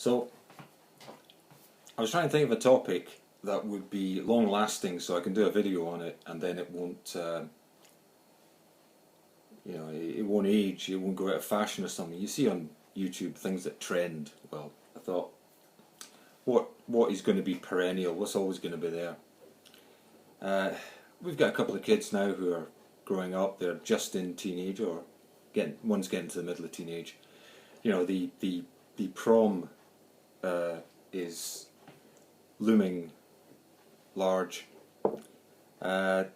So, I was trying to think of a topic that would be long lasting so I can do a video on it and then it won't, it won't age, it won't go out of fashion or something. You see on YouTube things that trend. Well, I thought, what is going to be perennial? What's always going to be there? We've got a couple of kids now who are growing up. They're just in teenage, or one's getting to the middle of teenage. You know, the prom is looming large, and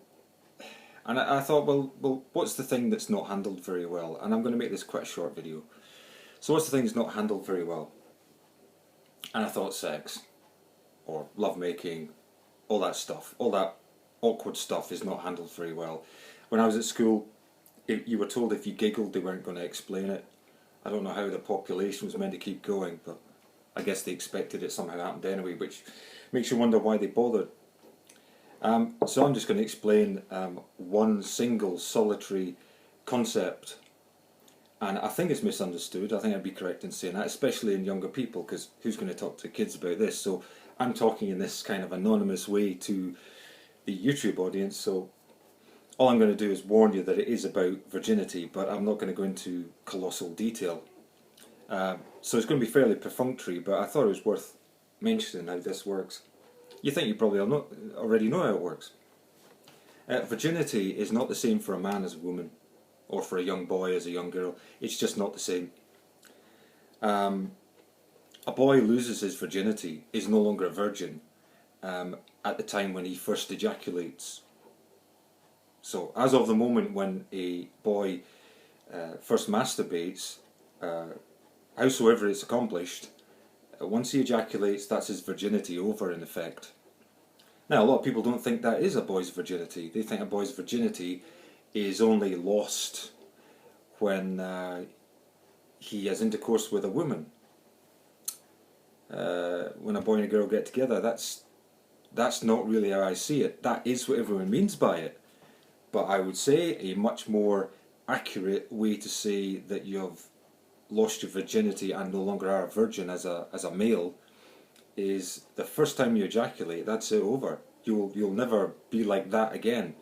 I thought, well, what's the thing that's not handled very well? And I'm going to make this quite a short video. So what's the thing that's not handled very well? And I thought sex, or lovemaking, all that stuff, all that awkward stuff is not handled very well. When I was at school, you were told if you giggled they weren't going to explain it. I don't know how the population was meant to keep going, but I guess they expected it somehow happened anyway, which makes you wonder why they bothered. So I'm just going to explain one single solitary concept, and I think it's misunderstood. I think I'd be correct in saying that, especially in younger people, because who's going to talk to kids about this? So I'm talking in this kind of anonymous way to the YouTube audience, so all I'm going to do is warn you that it is about virginity, but I'm not going to go into colossal detail. So it's going to be fairly perfunctory, but I thought it was worth mentioning how this works. You think you probably already know how it works. Virginity is not the same for a man as a woman, or for a young boy as a young girl. It's just not the same. A boy loses his virginity, is no longer a virgin, at the time when he first ejaculates. So as of the moment when a boy first masturbates, howsoever it's accomplished, once he ejaculates, that's his virginity over, in effect. Now, a lot of people don't think that is a boy's virginity. They think a boy's virginity is only lost when he has intercourse with a woman. When a boy and a girl get together, that's not really how I see it. That is what everyone means by it. But I would say a much more accurate way to say that you've lost your virginity and no longer are a virgin as a male is the first time you ejaculate, that's it, over. You'll never be like that again.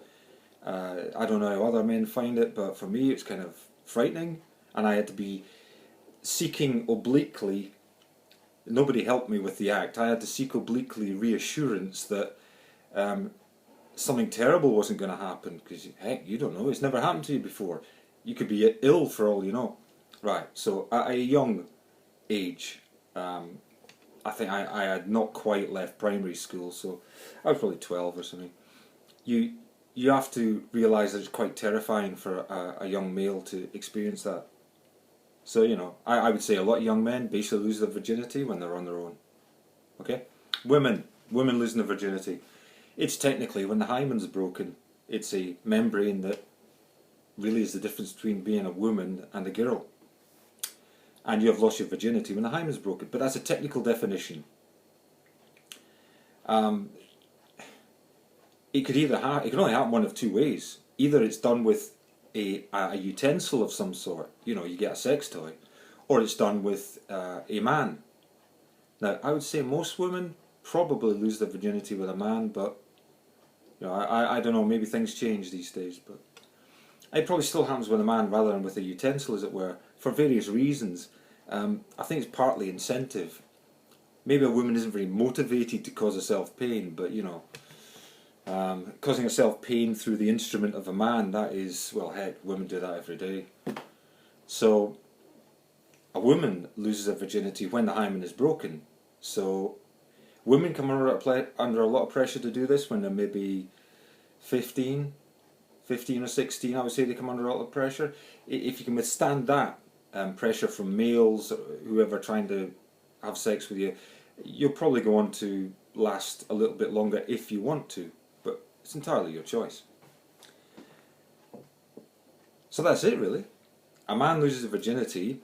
I don't know how other men find it, but for me it's kind of frightening, and I had to be seeking obliquely. Nobody helped me with the act. I had to seek obliquely reassurance that something terrible wasn't going to happen, because heck, you don't know, it's never happened to you before. You could be ill for all you know. Right, so at a young age, I think I had not quite left primary school, so I was probably 12 or something. You have to realise that it's quite terrifying for a young male to experience that. So, you know, I would say a lot of young men basically lose their virginity when they're on their own. Okay? Women losing their virginity. It's technically when the hymen's broken. It's a membrane that really is the difference between being a woman and a girl. And you have lost your virginity when the hymen's broken. But that's a technical definition. It can only happen one of two ways. Either it's done with a utensil of some sort, you know, you get a sex toy, or it's done with a man. Now, I would say most women probably lose their virginity with a man, but you know, I don't know, maybe things change these days, but it probably still happens with a man rather than with a utensil, as it were, for various reasons. I think it's partly incentive. Maybe a woman isn't very motivated to cause herself pain, but you know, causing herself pain through the instrument of a man, that is, well, heck, women do that every day. So a woman loses her virginity when the hymen is broken. So women come under a lot of pressure to do this when they're maybe 15 or 16, I would say they come under a lot of pressure. If you can withstand that pressure from males, whoever trying to have sex with you, you'll probably go on to last a little bit longer if you want to, but it's entirely your choice. So that's it, really. A man loses his virginity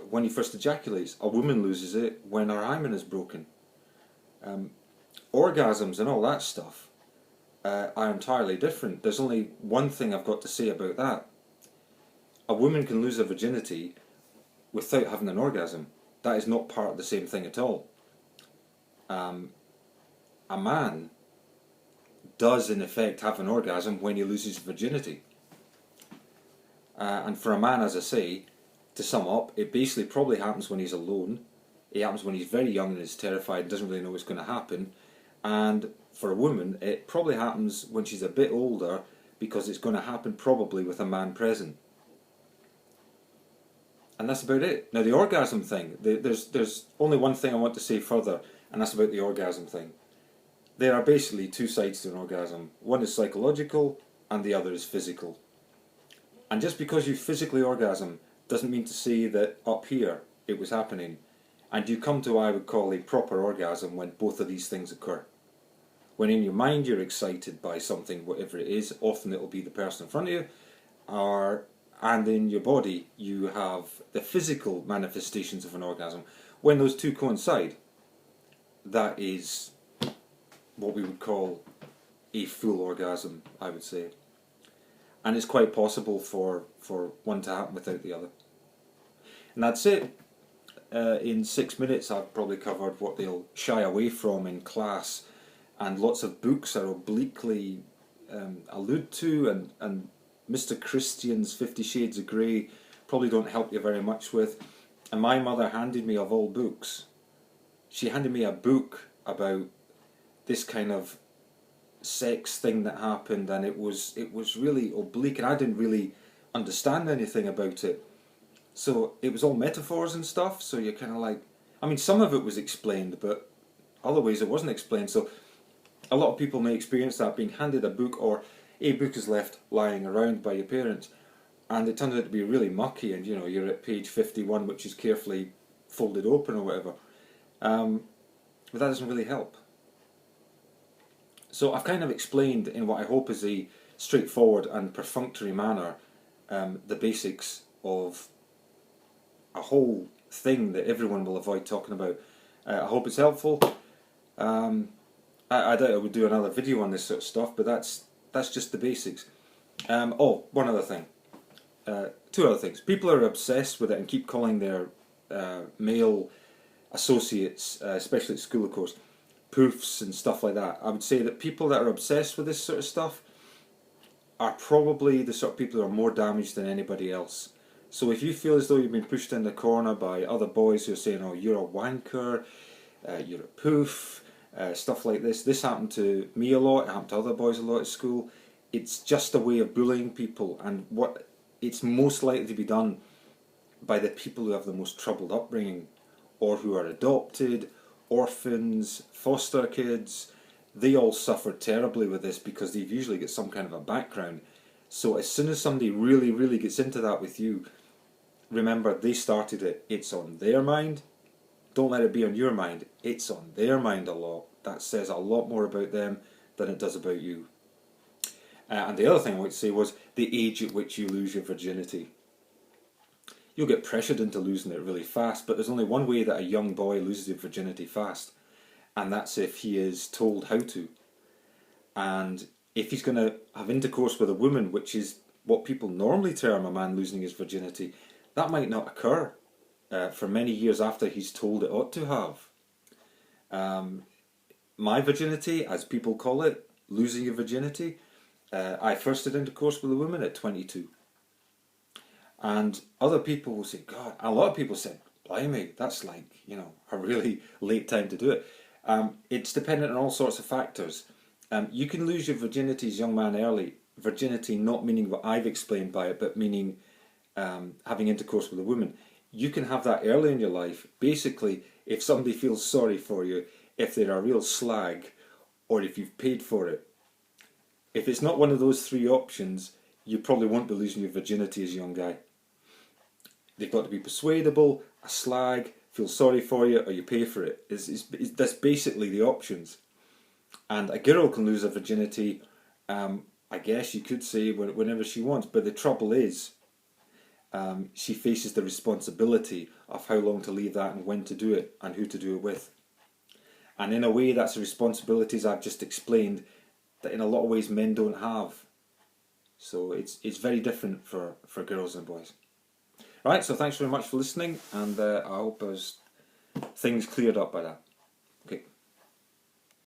when he first ejaculates. A woman loses it when her hymen is broken. Orgasms and all that stuff are entirely different. There's only one thing I've got to say about that. A woman can lose her virginity without having an orgasm. that is not part of the same thing at all. A man does in effect have an orgasm when he loses virginity. And for a man, as I say, to sum up, it basically probably happens when he's alone. It happens when he's very young and is terrified and doesn't really know what's going to happen. And for a woman, it probably happens when she's a bit older, because it's going to happen probably with a man present. And that's about it. Now the orgasm thing, there's only one thing I want to say further, and that's about the orgasm thing. There are basically two sides to an orgasm. One is psychological and the other is physical. And just because you physically orgasm doesn't mean to say that up here it was happening. And you come to what I would call a proper orgasm when both of these things occur. When in your mind you're excited by something, whatever it is, often it'll be the person in front of you, and in your body you have the physical manifestations of an orgasm. When those two coincide, that is what we would call a full orgasm, I would say. And it's quite possible for one to happen without the other. And that's it. In 6 minutes I've probably covered what they'll shy away from in class, and lots of books are obliquely allude to, and Mr. Christian's 50 Shades of Grey probably don't help you very much with. And my mother handed me, of all books, she handed me a book about this kind of sex thing that happened, and it was really oblique, and I didn't really understand anything about it. So it was all metaphors and stuff, so you're kind of like, I mean, some of it was explained, but other ways it wasn't explained. So a lot of people may experience that, being handed a book, or a book is left lying around by your parents, and it turns out to be really mucky, and you know, you're at page 51, which is carefully folded open or whatever. But that doesn't really help. So I've kind of explained in what I hope is a straightforward and perfunctory manner the basics of a whole thing that everyone will avoid talking about. I hope it's helpful. I doubt I would do another video on this sort of stuff, but that's just the basics. Oh, one other thing. Two other things. People are obsessed with it and keep calling their male associates, especially at school of course, poofs and stuff like that. I would say that people that are obsessed with this sort of stuff are probably the sort of people who are more damaged than anybody else. So if you feel as though you've been pushed in the corner by other boys who are saying, oh, you're a wanker, you're a poof, stuff like this. This happened to me a lot, it happened to other boys a lot at school. It's just a way of bullying people, and what it's most likely to be done by the people who have the most troubled upbringing, or who are adopted, orphans, foster kids. They all suffer terribly with this because they've usually got some kind of a background. So as soon as somebody really, really gets into that with you, remember, they started it. It's on their mind. Don't let it be on your mind. It's on their mind a lot. That says a lot more about them than it does about you. And the other thing I would say was the age at which you lose your virginity. You'll get pressured into losing it really fast, but there's only one way that a young boy loses his virginity fast, and that's if he is told how to. And if he's going to have intercourse with a woman, which is what people normally term a man losing his virginity, that might not occur for many years after he's told it ought to have. My virginity, as people call it, losing your virginity, I first had intercourse with a woman at 22. And other people will say, God, a lot of people said, blimey, that's like, you know, a really late time to do it. It's dependent on all sorts of factors. You can lose your virginity as a young man early. Virginity not meaning what I've explained by it, but meaning having intercourse with a woman. You can have that early in your life. Basically, if somebody feels sorry for you, if they're a real slag, or if you've paid for it. If it's not one of those three options, you probably won't be losing your virginity as a young guy. They've got to be persuadable, a slag, feel sorry for you, or you pay for it. That's basically the options. And a girl can lose her virginity, I guess you could say, whenever she wants. But the trouble is, she faces the responsibility of how long to leave that and when to do it and who to do it with. And in a way, that's the responsibilities I've just explained that in a lot of ways men don't have. So it's very different for girls and boys. Right, so thanks very much for listening, and I hope I was things cleared up by that.